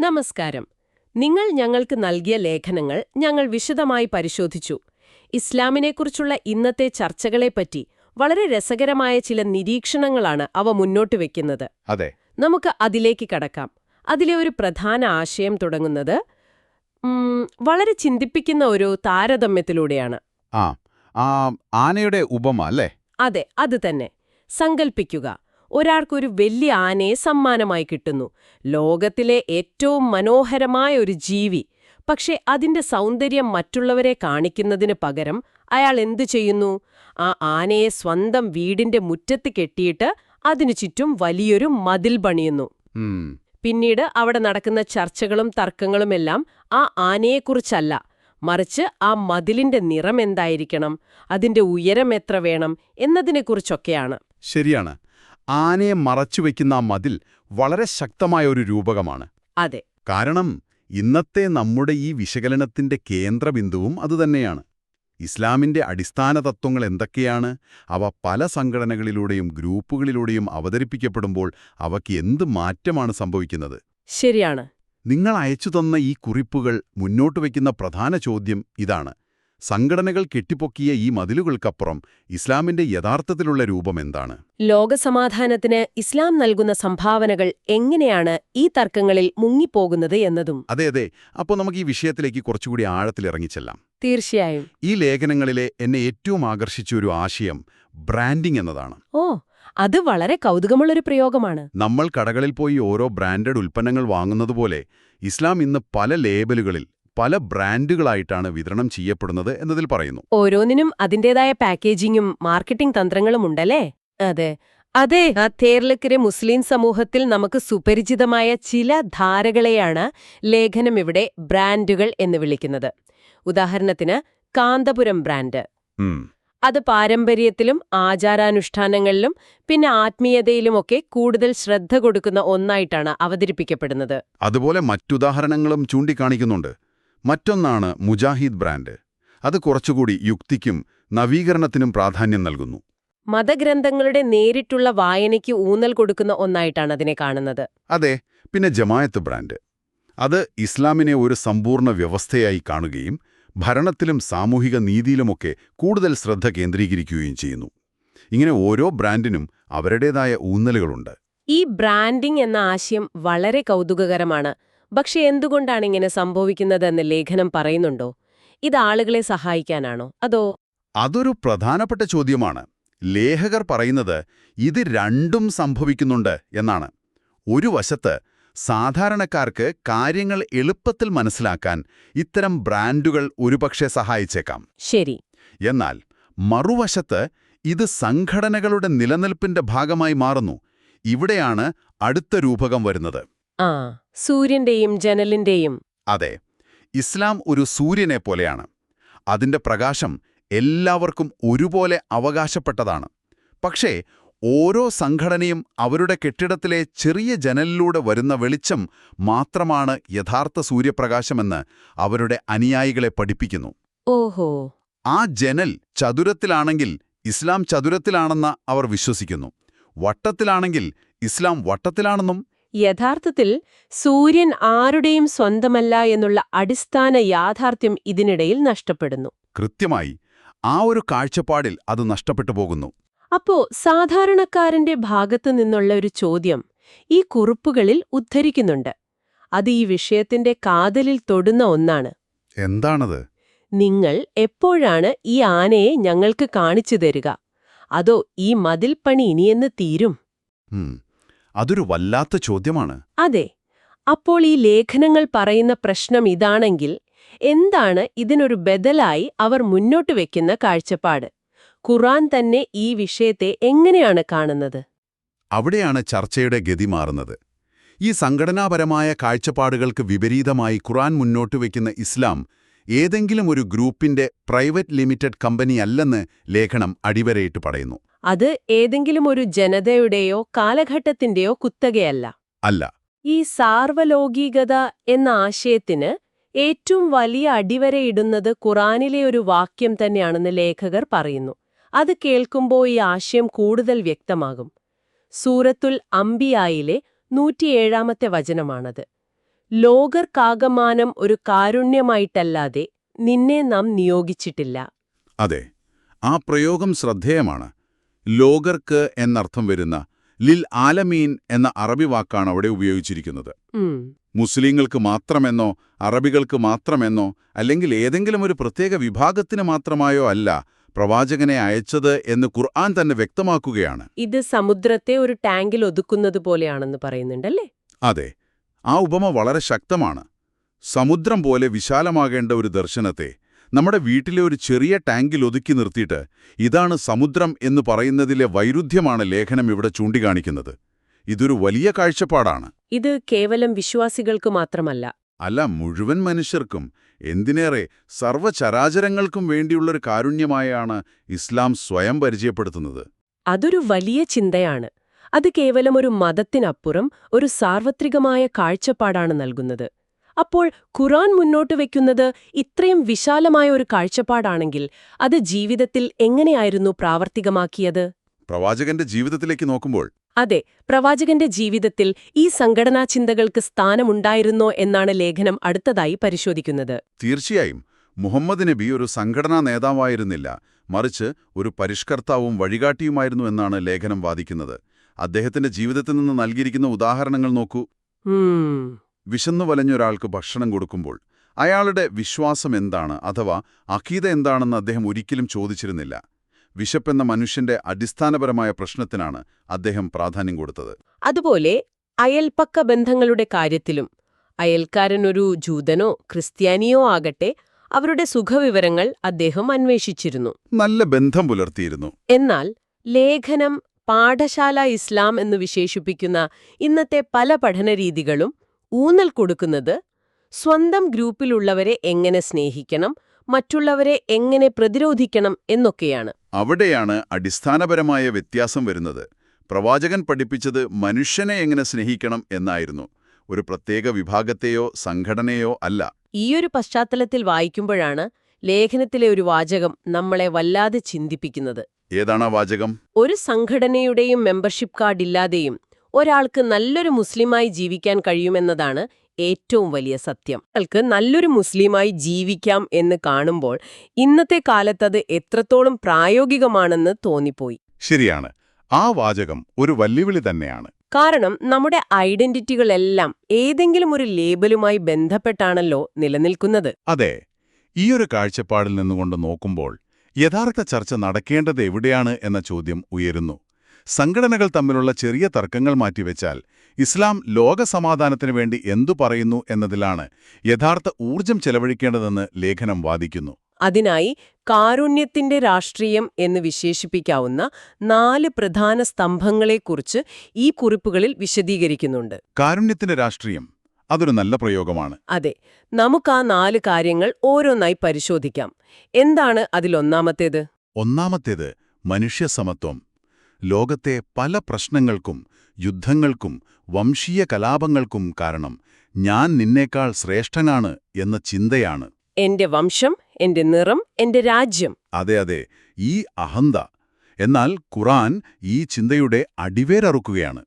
നമസ്കാരം. നിങ്ങൾ ഞങ്ങൾക്ക് നൽകിയ ലേഖനങ്ങൾ ഞങ്ങൾ വിശദമായി പരിശോധിച്ചു. ഇസ്ലാമിനെക്കുറിച്ചുള്ള ഇന്നത്തെ ചർച്ചകളെപ്പറ്റി വളരെ രസകരമായ ചില നിരീക്ഷണങ്ങളാണ് അവ മുന്നോട്ട് വയ്ക്കുന്നത്. അതെ, നമുക്ക് അതിലേക്ക് കടക്കാം. അതിലെ ഒരു പ്രധാന ആശയം തുടങ്ങുന്നത് വളരെ ചിന്തിപ്പിക്കുന്ന ഒരു താരതമ്യത്തിലൂടെയാണ്. ആ ആ ആനയുടെ ഉപമ അല്ലേ? അതെ, അത് തന്നെ. സങ്കൽപ്പിക്കുക, ഒരാൾക്കൊരു വലിയ ആനയെ സമ്മാനമായി കിട്ടുന്നു. ലോകത്തിലെ ഏറ്റവും മനോഹരമായ ഒരു ജീവി. പക്ഷെ അതിന്റെ സൗന്ദര്യം മറ്റുള്ളവരെ കാണിക്കുന്നതിന് പകരം അയാൾ എന്തു ചെയ്യുന്നു? ആ ആനയെ സ്വന്തം വീടിന്റെ മുറ്റത്ത് കെട്ടിയിട്ട് അതിനു ചുറ്റും വലിയൊരു മതിൽ പണിയുന്നു. പിന്നീട് അവിടെ നടക്കുന്ന ചർച്ചകളും തർക്കങ്ങളുമെല്ലാം ആ ആനയെക്കുറിച്ചല്ല, മറിച്ച് ആ മതിലിന്റെ നിറം എന്തായിരിക്കണം, അതിന്റെ ഉയരം എത്ര വേണം എന്നതിനെക്കുറിച്ചൊക്കെയാണ്. ശരിയാണ്. ആനയെ മറച്ചുവെക്കുന്ന ആ മതിൽ വളരെ ശക്തമായ ഒരു രൂപകമാണ്. അതെ, കാരണം ഇന്നത്തെ നമ്മുടെ ഈ വിശകലനത്തിന്റെ കേന്ദ്രബിന്ദുവും അതുതന്നെയാണ്. ഇസ്ലാമിന്റെ അടിസ്ഥാന തത്വങ്ങൾ എന്തൊക്കെയാണ്? അവ പല സംഘടനകളിലൂടെയും ഗ്രൂപ്പുകളിലൂടെയും അവതരിപ്പിക്കപ്പെടുമ്പോൾ അവയ്ക്ക് എന്ത് മാറ്റമാണ് സംഭവിക്കുന്നത്? ശരിയാണ്. നിങ്ങൾ അയച്ചു തന്ന ഈ കുറിപ്പുകൾ മുന്നോട്ട് വയ്ക്കുന്ന പ്രധാന ചോദ്യം ഇതാണ്: സംഘടനകൾ കെട്ടിപ്പൊക്കിയ ഈ മതിലുകൾക്കപ്പുറം ഇസ്ലാമിന്റെ യഥാർത്ഥത്തിലുള്ള രൂപം എന്താണ്? ലോകസമാധാനത്തിന് ഇസ്ലാം നൽകുന്ന സംഭാവനകൾ എങ്ങനെയാണ് ഈ തർക്കങ്ങളിൽ മുങ്ങിപ്പോകുന്നത് എന്നതും. അതെ. അപ്പോൾ നമുക്ക് ഈ വിഷയത്തിലേക്ക് കുറച്ചുകൂടി ആഴത്തിലിറങ്ങിച്ചെല്ലാം. തീർച്ചയായും. ഈ ലേഖനങ്ങളിലെ എന്നെ ഏറ്റവും ആകർഷിച്ച ഒരു ആശയം ബ്രാൻഡിംഗ് എന്നതാണ്. ഓ, അത് വളരെ കൗതുകമുള്ളൊരു പ്രയോഗമാണ്. നമ്മൾ കടകളിൽ പോയി ഓരോ ബ്രാൻഡഡ് ഉൽപ്പന്നങ്ങൾ വാങ്ങുന്നതുപോലെ ഇസ്ലാം ഇന്ന് പല ലേബലുകളിൽ, പല ബ്രാൻഡുകളായിട്ടാണ് വിതരണം ചെയ്യപ്പെടുന്നത് എന്നതിൽ പറയുന്നു. ഓരോന്നിനും അതിന്റേതായ പാക്കേജിങ്ങും മാർക്കറ്റിംഗ് തന്ത്രങ്ങളും ഉണ്ടല്ലേ? അതെ. കേരളക്കരെ മുസ്ലിം സമൂഹത്തിൽ നമുക്ക് സുപരിചിതമായ ചില ധാരകളെയാണ് ലേഖനം ഇവിടെ ബ്രാൻഡുകൾ എന്ന് വിളിക്കുന്നത്. ഉദാഹരണത്തിന് കാന്തപുരം ബ്രാൻഡ്. അത് പാരമ്പര്യത്തിലും ആചാരാനുഷ്ഠാനങ്ങളിലും പിന്നെ ആത്മീയതയിലുമൊക്കെ കൂടുതൽ ശ്രദ്ധ കൊടുക്കുന്ന ഒന്നായിട്ടാണ് അവതരിപ്പിക്കപ്പെടുന്നത്. അതുപോലെ മറ്റുദാഹരണങ്ങളും ചൂണ്ടിക്കാണിക്കുന്നുണ്ട്. മറ്റൊന്നാണ് മുജാഹിദ് ബ്രാൻഡ്. അത് കുറച്ചുകൂടി യുക്തിക്കും നവീകരണത്തിനും പ്രാധാന്യം നൽകുന്നു. മതഗ്രന്ഥങ്ങളുടെ നേരിട്ടുള്ള വായനയ്ക്ക് ഊന്നൽ കൊടുക്കുന്ന ഒന്നായിട്ടാണ് അതിനെ കാണുന്നത്. അതെ. പിന്നെ ജമായത്ത് ബ്രാൻഡ്. അത് ഇസ്ലാമിനെ ഒരു സമ്പൂർണ്ണ വ്യവസ്ഥയായി കാണുകയും ഭരണത്തിലും സാമൂഹിക നീതിയിലുമൊക്കെ കൂടുതൽ ശ്രദ്ധ കേന്ദ്രീകരിക്കുകയും ചെയ്യുന്നു. ഇങ്ങനെ ഓരോ ബ്രാൻഡിനും അവരുടേതായ ഊന്നലുകളുണ്ട്. ഈ ബ്രാൻഡിംഗ് എന്ന ആശയം വളരെ കൗതുകകരമാണ്. പക്ഷെ എന്തുകൊണ്ടാണ് ഇങ്ങനെ സംഭവിക്കുന്നതെന്ന് ലേഖനം പറയുന്നുണ്ടോ? ഇത് ആളുകളെ സഹായിക്കാനാണോ, അതോ? അതൊരു പ്രധാനപ്പെട്ട ചോദ്യമാണ്. ലേഖകർ പറയുന്നത് ഇത് രണ്ടും സംഭവിക്കുന്നുണ്ട് എന്നാണ്. ഒരു വശത്ത് സാധാരണക്കാർക്ക് കാര്യങ്ങൾ എളുപ്പത്തിൽ മനസ്സിലാക്കാൻ ഇത്തരം ബ്രാൻഡുകൾ ഒരുപക്ഷെ സഹായിച്ചേക്കാം. ശരി. എന്നാൽ മറുവശത്ത് ഇത് സംഘടനകളുടെ നിലനിൽപ്പിന്റെ ഭാഗമായി മാറുന്നു. ഇവിടെയാണ് അടുത്ത രൂപകം വരുന്നത്. സൂര്യന്റെയും ജനലിന്റെയും. അതെ. ഇസ്ലാം ഒരു സൂര്യനെ പോലെയാണ്. അതിന്റെ പ്രകാശം എല്ലാവർക്കും ഒരുപോലെ അവകാശപ്പെട്ടതാണ്. പക്ഷേ ഓരോ സംഘടനയും അവരുടെ കെട്ടിടത്തിലെ ചെറിയ ജനലിലൂടെ വരുന്ന വെളിച്ചം മാത്രമാണ് യഥാർത്ഥ സൂര്യപ്രകാശമെന്ന് അവരുടെ അനുയായികളെ പഠിപ്പിക്കുന്നു. ഓഹോ. ആ ജനൽ ചതുരത്തിലാണെങ്കിൽ ഇസ്ലാം ചതുരത്തിലാണെന്ന് അവർ വിശ്വസിക്കുന്നു. വട്ടത്തിലാണെങ്കിൽ ഇസ്ലാം വട്ടത്തിലാണെന്നും. യഥാർത്ഥത്തിൽ സൂര്യൻ ആരുടെയും സ്വന്തമല്ല എന്നുള്ള അടിസ്ഥാന യാഥാർത്ഥ്യം ഇതിനിടയിൽ നഷ്ടപ്പെടുന്നു. കൃത്യമായി. ആ ഒരു കാഴ്ചപ്പാടിൽ അത് നഷ്ടപ്പെട്ടു പോകുന്നു. അപ്പോ സാധാരണക്കാരന്റെ ഭാഗത്തു നിന്നുള്ള ഒരു ചോദ്യം ഈ കുറിപ്പുകളിൽ ഉദ്ധരിക്കുന്നുണ്ട്. അത് ഈ വിഷയത്തിന്റെ കാതലിൽ തൊടുന്ന ഒന്നാണ്. എന്താണത്? നിങ്ങൾ എപ്പോഴാണ് ഈ ആനയെ ഞങ്ങൾക്ക് കാണിച്ചു തരിക? അതോ ഈ മതിൽ പണി ഇനിയെന്ന് തീരും? അതൊരു വല്ലാത്ത ചോദ്യമാണ്. അതെ. അപ്പോൾ ഈ ലേഖനങ്ങൾ പറയുന്ന പ്രശ്നം ഇതാണെങ്കിൽ എന്താണ് ഇതിനൊരു ബദലായി അവർ മുന്നോട്ട് വെക്കുന്ന കാഴ്ചപ്പാട്? ഖുർആൻ തന്നെ ഈ വിഷയത്തെ എങ്ങനെയാണ് കാണുന്നത്? അവിടെയാണ് ചർച്ചയുടെ ഗതി മാറുന്നത്. ഈ സംഘടനാപരമായ കാഴ്ചപ്പാടുകൾക്ക് വിപരീതമായി ഖുർആൻ മുന്നോട്ട് വയ്ക്കുന്ന ഇസ്ലാം ഏതെങ്കിലും ഒരു ഗ്രൂപ്പിന്റെ പ്രൈവറ്റ് ലിമിറ്റഡ് കമ്പനിയല്ലെന്ന് ലേഖനം അടിവരയിട്ട് പറയുന്നു. അത് ഏതെങ്കിലും ഒരു ജനതയുടെയോ കാലഘട്ടത്തിന്റെയോ കുത്തകയല്ല. അല്ല. ഈ സാർവലൗകികത എന്ന ആശയത്തിന് ഏറ്റവും വലിയ അടിവരയിടുന്നത് ഖുർആനിലെ ഒരു വാക്യം തന്നെയാണെന്ന് ലേഖകർ പറയുന്നു. അത് കേൾക്കുമ്പോൾ ഈ ആശയം കൂടുതൽ വ്യക്തമാകും. സൂറത്തുൽ അംബിയായിലെ 107-ാമത്തെ വചനമാണത്. ലോകർക്കാകമാനം ഒരു കാരുണ്യമായിട്ടല്ലാതെ നിന്നെ നാം നിയോഗിച്ചിട്ടില്ല. അതെ, ആ പ്രയോഗം ശ്രദ്ധേയമാണ്. ലോകർക്ക് എന്നർത്ഥം വരുന്ന ലിൽ ആലമീൻ എന്ന അറബി വാക്കാണ് അവിടെ ഉപയോഗിച്ചിരിക്കുന്നത്. ഉം, മുസ്ലിങ്ങൾക്ക് മാത്രമെന്നോ അറബികൾക്ക് മാത്രമെന്നോ അല്ലെങ്കിൽ ഏതെങ്കിലും ഒരു പ്രത്യേക വിഭാഗത്തിന് മാത്രമായോ അല്ല പ്രവാചകനെ അയച്ചത് എന്ന് ഖുർആൻ തന്നെ വ്യക്തമാക്കുകയാണ്. ഇത് സമുദ്രത്തെ ഒരു ടാങ്കിൽ ഒതുക്കുന്നത് പോലെയാണെന്ന് പറയുന്നുണ്ടല്ലേ? അതെ, ആ ഉപമ വളരെ ശക്തമാണ്. സമുദ്രം പോലെ വിശാലമാകേണ്ട ഒരു ദർശനത്തെ നമ്മുടെ വീട്ടിലെ ഒരു ചെറിയ ടാങ്കിൽ ഒതുക്കി നിർത്തിയിട്ട് ഇതാണ് സമുദ്രം എന്ന് പറയുന്നതിലെ വൈരുദ്ധ്യമാണ് ലേഖനം ഇവിടെ ചൂണ്ടിക്കാണിക്കുന്നത്. ഇതൊരു വലിയ കാഴ്ചപ്പാടാണ്. ഇത് കേവലം വിശ്വാസികൾക്ക് മാത്രമല്ല, അല്ല, മുഴുവൻ മനുഷ്യർക്കും, എന്തിനേറെ സർവ്വചരാചരങ്ങൾക്കും വേണ്ടിയുള്ളൊരു കാരുണ്യമായാണ് ഇസ്ലാം സ്വയം പരിചയപ്പെടുത്തുന്നത്. അതൊരു വലിയ ചിന്തയാണ്. അത് കേവലം ഒരു മതത്തിനപ്പുറം ഒരു സാർവത്രികമായ കാഴ്ചപ്പാടാണ് നൽകുന്നത്. അപ്പോൾ ഖുർആൻ മുന്നോട്ട് വയ്ക്കുന്നത് ഇത്രയും വിശാലമായ ഒരു കാഴ്ചപ്പാടാണെങ്കിൽ അത് ജീവിതത്തിൽ എങ്ങനെയായിരുന്നു പ്രാവർത്തികമാക്കിയത്? പ്രവാചകന്റെ ജീവിതത്തിലേക്ക് നോക്കുമ്പോൾ അതെ, പ്രവാചകന്റെ ജീവിതത്തിൽ ഈ സംഘടനാ ചിന്തകൾക്ക് സ്ഥാനമുണ്ടായിരുന്നോ എന്നാണ് ലേഖനം അടുത്തതായി പരിശോധിക്കുന്നത്. തീർച്ചയായും മുഹമ്മദ് നബി ഒരു സംഘടനാ നേതാവായിരുന്നില്ല, മറിച്ച് ഒരു പരിഷ്കർത്താവും വഴികാട്ടിയുമായിരുന്നു എന്നാണ് ലേഖനം വാദിക്കുന്നത്. അദ്ദേഹത്തിന്റെ ജീവിതത്തിൽ നിന്ന് നൽകിയിരിക്കുന്ന ഉദാഹരണങ്ങൾ നോക്കൂ. വിശന്നു വലഞ്ഞൊരാൾക്ക് ഭക്ഷണം കൊടുക്കുമ്പോൾ അയാളുടെ വിശ്വാസം എന്താണ് അഥവാ അഖീദ എന്താണെന്ന് അദ്ദേഹം ഒരിക്കലും ചോദിച്ചിരുന്നില്ല. വിശപ്പെന്ന മനുഷ്യന്റെ അടിസ്ഥാനപരമായ പ്രശ്നത്തിനാണ് അദ്ദേഹം പ്രാധാന്യം കൊടുത്തത്. അതുപോലെ അയൽപക്ക ബന്ധങ്ങളുടെ കാര്യത്തിലും അയൽക്കാരനൊരു ജൂതനോ ക്രിസ്ത്യാനിയോ ആകട്ടെ, അവരുടെ സുഖവിവരങ്ങൾ അദ്ദേഹം അന്വേഷിച്ചിരുന്നു, നല്ല ബന്ധം പുലർത്തിയിരുന്നു. എന്നാൽ ലേഖനം പാഠശാല ഇസ്ലാം എന്ന് വിശേഷിപ്പിക്കുന്ന ഇന്നത്തെ പല പഠനരീതികളും ഊന്നൽ കൊടുക്കുന്നത് സ്വന്തം ഗ്രൂപ്പിലുള്ളവരെ എങ്ങനെ സ്നേഹിക്കണം, മറ്റുള്ളവരെ എങ്ങനെ പ്രതിരോധിക്കണം എന്നൊക്കെയാണ്. അവിടെയാണ് അടിസ്ഥാനപരമായ വ്യത്യാസം വരുന്നത്. പ്രവാചകൻ പഠിപ്പിച്ചത് മനുഷ്യനെ എങ്ങനെ സ്നേഹിക്കണം എന്നായിരുന്നു, ഒരു പ്രത്യേക വിഭാഗത്തെയോ സംഘടനയോ അല്ല. ഈയൊരു പശ്ചാത്തലത്തിൽ വായിക്കുമ്പോഴാണ് ലേഖനത്തിലെ ഒരു വാചകം നമ്മളെ വല്ലാതെ ചിന്തിപ്പിക്കുന്നത്. ഏതാണ് ആ വാചകം? ഒരു സംഘടനയുടെയും മെമ്പർഷിപ്പ് കാർഡ് ഇല്ലാതെയും ഒരാൾക്ക് നല്ലൊരു മുസ്ലിമായി ജീവിക്കാൻ കഴിയുമെന്നതാണ് ഏറ്റവും വലിയ സത്യം. ഒരാൾക്ക് നല്ലൊരു മുസ്ലിമായി ജീവിക്കാം എന്ന് കാണുമ്പോൾ ഇന്നത്തെ കാലത്തത് എത്രത്തോളം പ്രായോഗികമാണെന്ന് തോന്നിപ്പോയി. ശരിയാണ്, ആ വാചകം ഒരു വെല്ലുവിളി തന്നെയാണ്. കാരണം നമ്മുടെ ഐഡന്റിറ്റികളെല്ലാം ഏതെങ്കിലും ഒരു ലേബലുമായി ബന്ധപ്പെട്ടാണല്ലോ നിലനിൽക്കുന്നത്. അതെ, ഈയൊരു കാഴ്ചപ്പാടിൽ നിന്നുകൊണ്ട് നോക്കുമ്പോൾ യഥാർത്ഥ ചർച്ച നടക്കേണ്ടത് എവിടെയാണ് എന്ന ചോദ്യം ഉയരുന്നു. സംഘടനകൾ തമ്മിലുള്ള ചെറിയ തർക്കങ്ങൾ മാറ്റിവെച്ചാൽ ഇസ്ലാം ലോകസമാധാനത്തിനു വേണ്ടി എന്തു പറയുന്നു എന്നതിലാണ് യഥാർത്ഥ ഊർജം ചെലവഴിക്കേണ്ടതെന്ന് ലേഖനം വാദിക്കുന്നു. അതിനായി കാരുണ്യത്തിന്റെ രാഷ്ട്രീയം എന്ന് വിശേഷിപ്പിക്കാവുന്ന 4 പ്രധാന സ്തംഭങ്ങളെക്കുറിച്ച് ഈ കുറിപ്പുകളിൽ വിശദീകരിക്കുന്നുണ്ട്. കാരുണ്യത്തിന്റെ രാഷ്ട്രീയം, അതൊരു നല്ല പ്രയോഗമാണ്. അതെ, നമുക്ക് ആ 4 കാര്യങ്ങൾ ഓരോന്നായി പരിശോധിക്കാം. എന്താണ് അതിലൊന്നാമത്തേത്? ഒന്നാമത്തേത് മനുഷ്യസമത്വം. ലോകത്തെ പല പ്രശ്നങ്ങൾക്കും യുദ്ധങ്ങൾക്കും വംശീയ കലാപങ്ങൾക്കും കാരണം ഞാൻ നിന്നേക്കാൾ ശ്രേഷ്ഠനാണ് എന്ന ചിന്തയാണ്. എന്റെ വംശം, എന്റെ നിറം, എന്റെ രാജ്യം. അതെ, ഈ അഹന്ത. എന്നാൽ ഖുർആൻ ഈ ചിന്തയുടെ അടിവേരറുക്കുകയാണ്.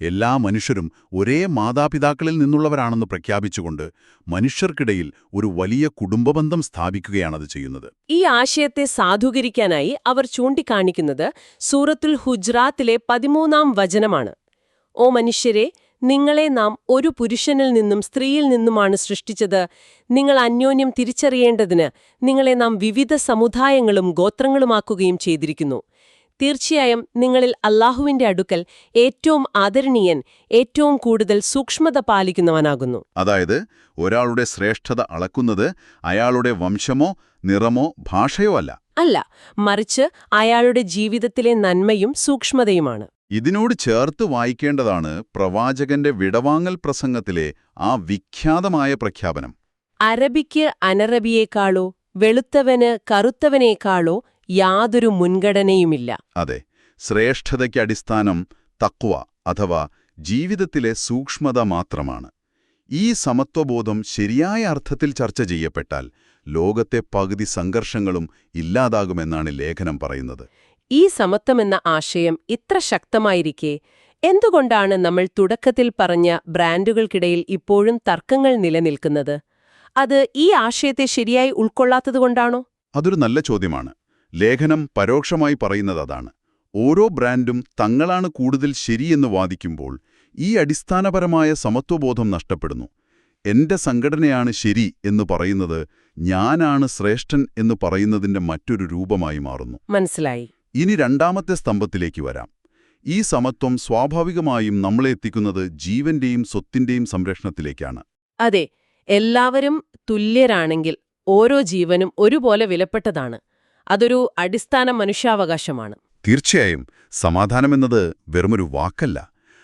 എല്ലാ മനുഷ്യരും ഒരേ മാതാപിതാക്കളിൽ നിന്നുള്ളവരാണെന്ന് പ്രഖ്യാപിച്ചുകൊണ്ട് മനുഷ്യർക്കിടയിൽ ഒരു വലിയ കുടുംബബന്ധം സ്ഥാപിക്കുകയാണത് ചെയ്യുന്നത്. ഈ ആശയത്തെ സാധൂകരിക്കാനായി അവർ ചൂണ്ടിക്കാണിക്കുന്നത് സൂറത്തുൽ ഹുജ്റാത്തിലെ 13-ാം വചനമാണ്. ഓ മനുഷ്യരെ, നിങ്ങളെ നാം ഒരു പുരുഷനിൽ നിന്നും സ്ത്രീയിൽ നിന്നുമാണ് സൃഷ്ടിച്ചത്. നിങ്ങൾ അന്യോന്യം തിരിച്ചറിയേണ്ടതിന് നിങ്ങളെ നാം വിവിധ സമുദായങ്ങളും ഗോത്രങ്ങളുമാക്കുകയും ചെയ്തിരിക്കുന്നു. തീർച്ചയായും നിങ്ങളിൽ അല്ലാഹുവിന്റെ അടുക്കൽ ഏറ്റവും ആദരണീയൻ, ഏറ്റവും കൂടുതൽ സൂക്ഷ്മത പാലിക്കുന്നവനാകുന്നു. അതായത് ഒരാളുടെ ശ്രേഷ്ഠത അളക്കുന്നത് അയാളുടെ വംശമോ നിറമോ ഭാഷയോ അല്ല, മറിച്ച് അയാളുടെ ജീവിതത്തിലെ നന്മയും സൂക്ഷ്മതയുമാണ്. ഇതിനോട് ചേർത്ത് വായിക്കേണ്ടതാണ് പ്രവാചകന്റെ വിടവാങ്ങൽ പ്രസംഗത്തിലെ ആ വിഖ്യാതമായ പ്രഖ്യാപനം. അറബിക്ക് അനറബിയേക്കാളോ വെളുത്തവന് കറുത്തവനേക്കാളോ യാതൊരു മുൻഗണനയുമില്ല. അതെ, ശ്രേഷ്ഠതയ്ക്ക് അടിസ്ഥാനം തഖ്വ അഥവാ ജീവിതത്തിലെ സൂക്ഷ്മത മാത്രമാണ്. ഈ സമത്വബോധം ശരിയായ അർത്ഥത്തിൽ ചർച്ച ചെയ്യപ്പെട്ടാൽ ലോകത്തെ പകുതി സംഘർഷങ്ങളും ഇല്ലാതാകുമെന്നാണ് ലേഖനം പറയുന്നത്. ഈ സമത്വമെന്ന ആശയം ഇത്ര ശക്തമായിരിക്കെ എന്തുകൊണ്ടാണ് നമ്മൾ തുടക്കത്തിൽ പറഞ്ഞ ബ്രാൻഡുകൾക്കിടയിൽ ഇപ്പോഴും തർക്കങ്ങൾ നിലനിൽക്കുന്നത്? അത് ഈ ആശയത്തെ ശരിയായി ഉൾക്കൊള്ളാത്തതുകൊണ്ടാണോ? അതൊരു നല്ല ചോദ്യമാണ്. ലേഖനം പരോക്ഷമായി പറയുന്നത് അതാണ്. ഓരോ ബ്രാൻഡും തങ്ങളാണ് കൂടുതൽ ശരിയെന്ന് വാദിക്കുമ്പോൾ ഈ അടിസ്ഥാനപരമായ സമത്വബോധം നഷ്ടപ്പെടുന്നു. എന്റെ സംഘടനയാണ് ശരി എന്ന് പറയുന്നത് ഞാനാണ് ശ്രേഷ്ഠൻ എന്ന് പറയുന്നതിന്റെ മറ്റൊരു രൂപമായി മാറുന്നു. മനസ്സിലായി. ഇനി രണ്ടാമത്തെ സ്തംഭത്തിലേക്ക് വരാം. ഈ സമത്വം സ്വാഭാവികമായും നമ്മളെ എത്തിക്കുന്നത് ജീവന്റെയും സ്വത്തിന്റെയും സംരക്ഷണത്തിലേക്കാണ്. അതെ, എല്ലാവരും തുല്യരാണെങ്കിൽ ഓരോ ജീവനും ഒരുപോലെ വിലപ്പെട്ടതാണ്. അതൊരു അടിസ്ഥാന മനുഷ്യാവകാശമാണ്. തീർച്ചയായും സമാധാനമെന്നത് വെറുമൊരു വാക്കല്ല.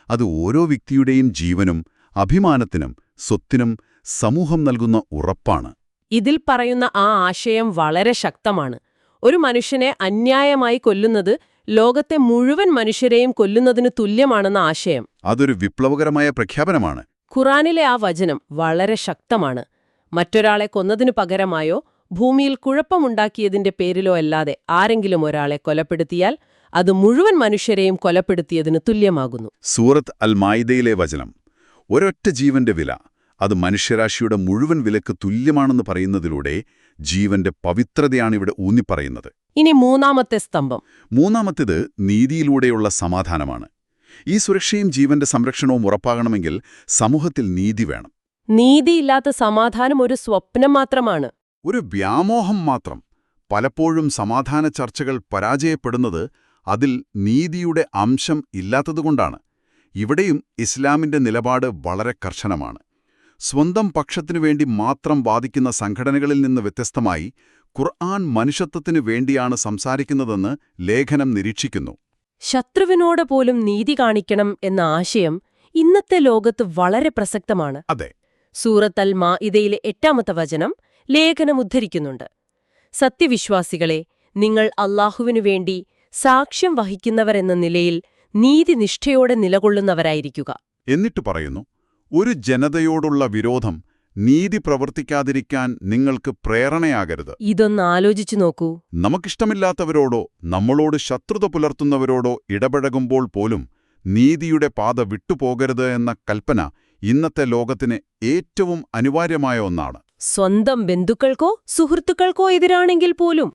അത് ഓരോ വ്യക്തിയുടെയും ജീവനും അഭിമാനത്തിനും സ്വത്തിനും സമൂഹം നൽകുന്ന ഉറപ്പാണ്. ഇതിൽ പറയുന്ന ആ ആശയം വളരെ ശക്തമാണ്. ഒരു മനുഷ്യനെ അന്യായമായി കൊല്ലുന്നത് ലോകത്തെ മുഴുവൻ മനുഷ്യരെയും കൊല്ലുന്നതിന് തുല്യമാണെന്ന ആശയം. അതൊരു വിപ്ലവകരമായ പ്രഖ്യാപനമാണ്. ഖുറാനിലെ ആ വചനം വളരെ ശക്തമാണ്. മറ്റൊരാളെ കൊന്നതിനു പകരമായോ ഭൂമിയിൽ കുഴപ്പമുണ്ടാക്കിയതിന്റെ പേരിലോ അല്ലാതെ ആരെങ്കിലും ഒരാളെ കൊലപ്പെടുത്തിയാൽ അത് മുഴുവൻ മനുഷ്യരെയും കൊലപ്പെടുത്തിയതിന് തുല്യമാകുന്നു. സൂറത്ത് അൽ മായിദയിലെ വചനം, ഒരൊറ്റ ജീവന്റെ വില അത് മനുഷ്യരാശിയുടെ മുഴുവൻ വിലക്ക് തുല്യമാണെന്ന് പറയുന്നതിലൂടെ ജീവന്റെ പവിത്രതയാണിവിടെ ഊന്നിപ്പറയുന്നത്. ഇനി മൂന്നാമത്തെ സ്തംഭം. മൂന്നാമത്തേത് നീതിയിലൂടെയുള്ള സമാധാനമാണ്. ഈ സുരക്ഷയും ജീവന്റെ സംരക്ഷണവും ഉറപ്പാകണമെങ്കിൽ സമൂഹത്തിൽ നീതി വേണം. നീതിയില്ലാത്ത സമാധാനം ഒരു സ്വപ്നം മാത്രമാണ്, ഒരു വ്യാമോഹം മാത്രം. പലപ്പോഴും സമാധാന ചർച്ചകൾ പരാജയപ്പെടുന്നത് അതിൽ നീതിയുടെ അംശം ഇല്ലാത്തതുകൊണ്ടാണ്. ഇവിടെയും ഇസ്ലാമിന്റെ നിലപാട് വളരെ കർശനമാണ്. സ്വന്തം പക്ഷത്തിനു വേണ്ടി മാത്രം വാദിക്കുന്ന സംഘടനകളിൽ നിന്ന് വ്യത്യസ്തമായി ഖുർആൻ മനുഷ്യത്വത്തിനു വേണ്ടിയാണ് സംസാരിക്കുന്നതെന്ന് ലേഖനം നിരീക്ഷിക്കുന്നു. ശത്രുവിനോട് പോലും നീതി കാണിക്കണം എന്ന ആശയം ഇന്നത്തെ ലോകത്ത് വളരെ പ്രസക്തമാണ്. അതെ. സൂറത്ത് അൽ മാഇദയിലെ 8-ാമത്തെ വചനം ലേഖനം ഉദ്ധരിക്കുന്നുണ്ട്. സത്യവിശ്വാസികളെ, നിങ്ങൾ അല്ലാഹുവിനു വേണ്ടി സാക്ഷ്യം വഹിക്കുന്നവരെന്ന നിലയിൽ നീതിനിഷ്ഠയോടെ നിലകൊള്ളുന്നവരായിരിക്കുക. എന്നിട്ട് പറയുന്നു, ഒരു ജനതയോടുള്ള വിരോധം നീതി പ്രവർത്തിക്കാതിരിക്കാൻ നിങ്ങൾക്ക് പ്രേരണയാകരുത്. ഇതൊന്ന് ആലോചിച്ചു നോക്കൂ. നമുക്കിഷ്ടമില്ലാത്തവരോടോ നമ്മളോട് ശത്രുത പുലർത്തുന്നവരോടോ ഇടപഴകുമ്പോൾ പോലും നീതിയുടെ പാത വിട്ടുപോകരുത് എന്ന കൽപ്പന ഇന്നത്തെ ലോകത്തിന് ഏറ്റവും അനിവാര്യമായ ഒന്നാണ്. സ്വന്തം ബന്ധുക്കൾക്കോ സുഹൃത്തുക്കൾക്കോ എതിരാണെങ്കിൽ പോലും.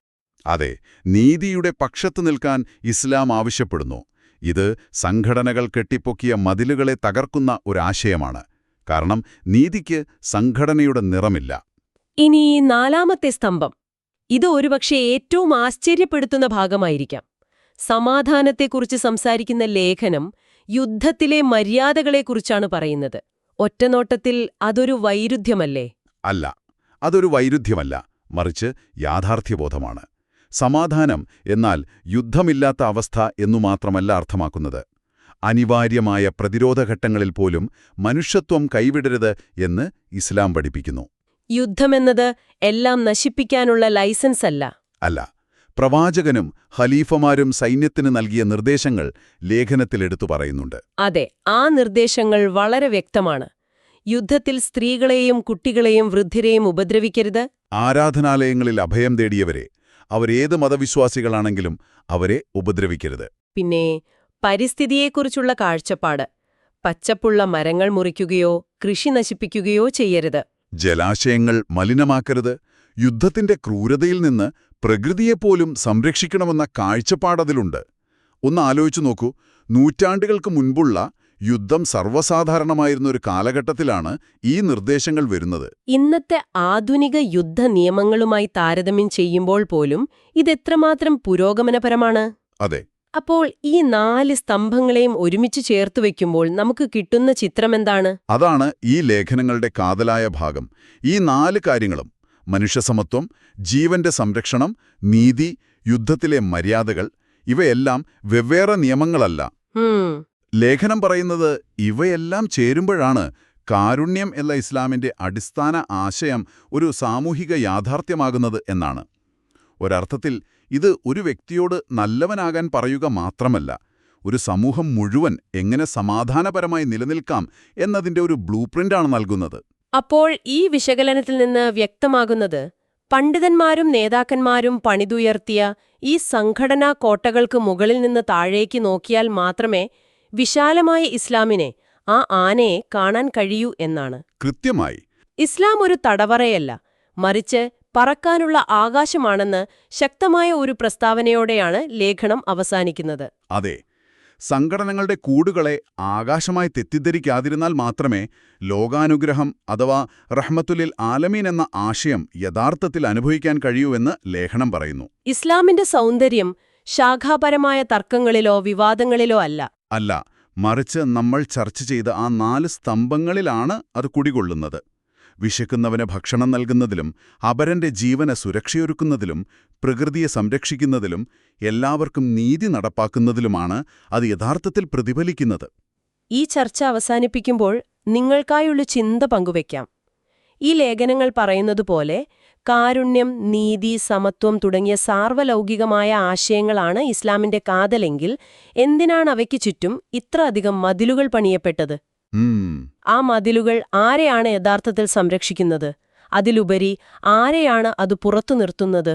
അതെ, നീതിയുടെ പക്ഷത്ത് നിൽക്കാൻ ഇസ്ലാം ആവശ്യപ്പെടുന്നു. ഇത് സംഘടനകൾ കെട്ടിപ്പൊക്കിയ മതിലുകളെ തകർക്കുന്ന ഒരാശയമാണ്. കാരണം നീതിക്ക് സംഘടനയുടെ നിറമില്ല. ഇനി 4-ാമത്തെ സ്തംഭം. ഇത് ഒരുപക്ഷെ ഏറ്റവും ആശ്ചര്യപ്പെടുത്തുന്ന ഭാഗമായിരിക്കാം. സമാധാനത്തെക്കുറിച്ച് സംസാരിക്കുന്ന ലേഖനം യുദ്ധത്തിലെ മര്യാദകളെക്കുറിച്ചാണ് പറയുന്നത്. ഒറ്റനോട്ടത്തിൽ അതൊരു വൈരുദ്ധ്യമല്ലേ? അല്ല, അതൊരു വൈരുദ്ധ്യമല്ല, മറിച്ച് യാഥാർത്ഥ്യബോധമാണ്. സമാധാനം എന്നാൽ യുദ്ധമില്ലാത്ത അവസ്ഥ എന്നു മാത്രമല്ല അർത്ഥമാക്കുന്നത്. അനിവാര്യമായ പ്രതിരോധഘട്ടങ്ങളിൽ പോലും മനുഷ്യത്വം കൈവിടരുത് എന്ന് ഇസ്ലാം പഠിപ്പിക്കുന്നു. യുദ്ധമെന്നത് എല്ലാം നശിപ്പിക്കാനുള്ള ലൈസൻസ് അല്ല. അല്ല, പ്രവാചകനും ഖലീഫമാരും സൈന്യത്തിന് നൽകിയ നിർദ്ദേശങ്ങൾ ലേഖനത്തിൽ എടുത്തു പറയുന്നുണ്ട്. അതെ, ആ നിർദ്ദേശങ്ങൾ വളരെ വ്യക്തമാണ്. യുദ്ധത്തിൽ സ്ത്രീകളെയും കുട്ടികളെയും വൃദ്ധരെയും ഉപദ്രവിക്കരുത്. ആരാധനാലയങ്ങളിൽ അഭയം തേടിയവരെ, അവരേത് മതവിശ്വാസികളാണെങ്കിലും അവരെ ഉപദ്രവിക്കരുത്. പിന്നെ പരിസ്ഥിതിയെക്കുറിച്ചുള്ള കാഴ്ചപ്പാട്. പച്ചപ്പുള്ള മരങ്ങൾ മുറിക്കുകയോ കൃഷി നശിപ്പിക്കുകയോ ചെയ്യരുത്. ജലാശയങ്ങൾ മലിനമാക്കരുത്. യുദ്ധത്തിന്റെ ക്രൂരതയിൽ നിന്ന് പ്രകൃതിയെപ്പോലും സംരക്ഷിക്കണമെന്ന കാഴ്ചപ്പാടതിലുണ്ട്. ഒന്ന് ആലോചിച്ചു നോക്കൂ, നൂറ്റാണ്ടുകൾക്ക് മുൻപുള്ള യുദ്ധം സർവ്വസാധാരണമായിരുന്ന ഒരു കാലഘട്ടത്തിലാണ് ഈ നിർദ്ദേശങ്ങൾ വരുന്നത്. ഇന്നത്തെ ആധുനിക യുദ്ധ നിയമങ്ങളുമായി താരതമ്യം ചെയ്യുമ്പോൾ പോലും ഇതെത്രമാത്രം പുരോഗമനപരമാണ്. അതെ. അപ്പോൾ ഈ 4 സ്തംഭങ്ങളെയും ഒരുമിച്ച് ചേർത്ത് വയ്ക്കുമ്പോൾ നമുക്ക് കിട്ടുന്ന ചിത്രമെന്താണ്? അതാണ് ഈ ലേഖനങ്ങളുടെ കാതലായ ഭാഗം. ഈ 4 കാര്യങ്ങളും, മനുഷ്യസമത്വം, ജീവന്റെ സംരക്ഷണം, നീതി, യുദ്ധത്തിലെ മര്യാദകൾ, ഇവയെല്ലാം വെവ്വേറെ നിയമങ്ങളല്ല. ലേഖനം പറയുന്നത് ഇവയെല്ലാം ചേരുമ്പോഴാണ് കാരുണ്യം എന്ന ഇസ്ലാമിന്റെ അടിസ്ഥാന ആശയം ഒരു സാമൂഹിക യാഥാർത്ഥ്യമാകുന്നത് എന്നാണ്. ഒരർത്ഥത്തിൽ ഇത് ഒരു വ്യക്തിയോട് നല്ലവനാകാൻ പറയുക മാത്രമല്ല, ഒരു സമൂഹം മുഴുവൻ എങ്ങനെ സമാധാനപരമായി നിലനിൽക്കാം എന്നതിന്റെ ഒരു ബ്ലൂപ്രിന്റാണ് നൽകുന്നത്. അപ്പോൾ ഈ വിശകലനത്തിൽ നിന്ന് വ്യക്തമാകുന്നത് പണ്ഡിതന്മാരും നേതാക്കന്മാരും പണിതുയർത്തിയ ഈ സംഘടനാ കോട്ടകൾക്ക് മുകളിൽ നിന്ന് താഴേക്ക് നോക്കിയാൽ മാത്രമേ വിശാലമായ ഇസ്ലാമിനെ ആ ആനയെ കാണാൻ കഴിയൂ എന്നാണ്. കൃത്യമായി. ഇസ്ലാം ഒരു തടവറയല്ല, മറിച്ച് പറക്കാനുള്ള ആകാശമാണെന്ന് ശക്തമായ ഒരു പ്രസ്താവനയോടെയാണ് ലേഖനം അവസാനിക്കുന്നത്. അതെ, സംഘടനകളുടെ കൂടുകളെ ആകാശമായി തെറ്റിദ്ധരിക്കാതിരുന്നാൽ മാത്രമേ ലോകാനുഗ്രഹം അഥവാ റഹ്മത്തുലിൽ ആലമീൻ എന്ന ആശയം യഥാർത്ഥത്തിൽ അനുഭവിക്കാൻ കഴിയൂ എന്ന് ലേഖനം പറയുന്നു. ഇസ്ലാമിന്റെ സൗന്ദര്യം ശാഖാപരമായ തർക്കങ്ങളിലോ വിവാദങ്ങളിലോ അല്ല. അല്ല, മറിച്ച് നമ്മൾ ചർച്ച ചെയ്ത ആ 4 സ്തംഭങ്ങളിലാണ് അത് കുടികൊള്ളുന്നത്. വിശക്കുന്നവന് ഭക്ഷണം നൽകുന്നതിലും അപരന്റെ ജീവന് സുരക്ഷയൊരുക്കുന്നതിലും പ്രകൃതിയെ സംരക്ഷിക്കുന്നതിലും എല്ലാവർക്കും നീതി നടപ്പാക്കുന്നതിലുമാണ് അത് യഥാർത്ഥത്തിൽ പ്രതിഫലിക്കുന്നത്. ഈ ചർച്ച അവസാനിപ്പിക്കുമ്പോൾ നിങ്ങൾക്കായുള്ള ചിന്ത പങ്കുവയ്ക്കാം. ഈ ലേഖനങ്ങൾ പറയുന്നതുപോലെ കാരുണ്യം, നീതി, സമത്വം തുടങ്ങിയ സാർവലൗകികമായ ആശയങ്ങളാണ് ഇസ്ലാമിന്റെ കാതലെങ്കിൽ എന്തിനാണ് അവയ്ക്ക് ചുറ്റും ഇത്ര അധികം മതിലുകൾ പണിയപ്പെട്ടത്? ആ മതിലുകൾ ആരെയാണ് യഥാർത്ഥത്തിൽ സംരക്ഷിക്കുന്നത്? അതിലുപരി ആരെയാണ് അത് പുറത്തു നിർത്തുന്നത്?